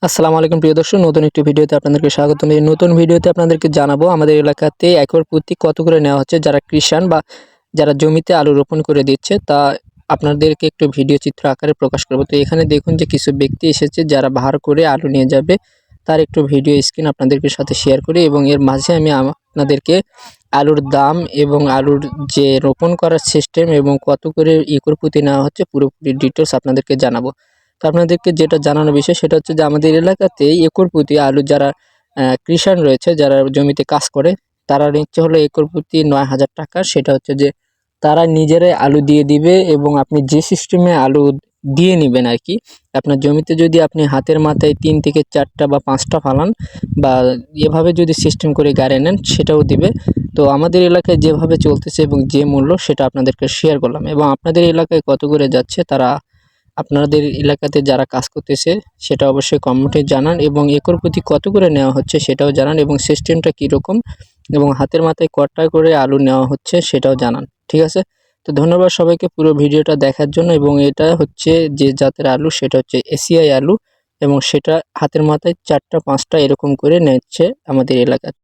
আসসালামু আলাইকুম প্রিয় দর্শক, নতুন একটি ভিডিওতে আপনাদেরকে স্বাগতম। এই নতুন ভিডিওতে আপনাদেরকে জানাবো আমাদের এলাকাতে একর প্রতি কত করে নেওয়া হচ্ছে যারা কৃষাণ বা যারা জমিতে আলু রোপণ করে দিচ্ছে, তা আপনাদেরকে একটু ভিডিও চিত্র আকারে প্রকাশ করব। তো এখানে দেখুন যে কিছু ব্যক্তি এসেছে যারা ভাড় করে আলু নিয়ে যাবে, তার একটু ভিডিও স্ক্রিন আপনাদেরকে সাথে শেয়ার করি এবং এর মাঝে আমি আপনাদেরকে আলুর দাম এবং আলুর যে রোপণ করার সিস্টেম এবং কত করে একর প্রতি নেওয়া হচ্ছে পুরোপুরি ডিটেলস আপনাদেরকে জানাবো। তো আপনাদেরকে যেটা জানানোর বিষয় সেটা হচ্ছে যে আমাদের এলাকাতে একর প্রতি আলু যারা কৃষাণ রয়েছে, যারা জমিতে কাজ করে, তারা নিচ্ছে হলো একর প্রতি ৯,০০০ টাকা। সেটা হচ্ছে যে তারা নিজেরাই আলু দিয়ে দিবে এবং আপনি যে সিস্টেমে আলু দিয়ে নেবেন আর কি, আপনার জমিতে যদি আপনি হাতের মাথায় ৩ থেকে ৪টা বা ৫টা ফালান বা এভাবে যদি সিস্টেম করে গাড়ি নেন সেটাও দিবে। তো আমাদের এলাকায় যেভাবে চলতেছে এবং যে মূল্য সেটা আপনাদেরকে শেয়ার করলাম। এবং আপনাদের এলাকায় কত করে যাচ্ছে তারা আপনাদের এলাকাতে যারা কাজ করতেছে সেটা অবশ্যই কমেন্টে জানান এবং একর প্রতি কত করে নেওয়া হচ্ছে সেটাও জানান এবং সিস্টেমটা কীরকম এবং হাতের মাথায় কটা করে আলু নেওয়া হচ্ছে সেটাও জানান। ঠিক আছে? তো ধন্যবাদ সবাইকে পুরো ভিডিওটা দেখার জন্য। এবং এটা হচ্ছে যে জাতের আলু সেটা হচ্ছে এসিআই আলু এবং সেটা হাতের মাথায় ৪টা ৫টা এরকম করে নিচ্ছে আমাদের এলাকায়।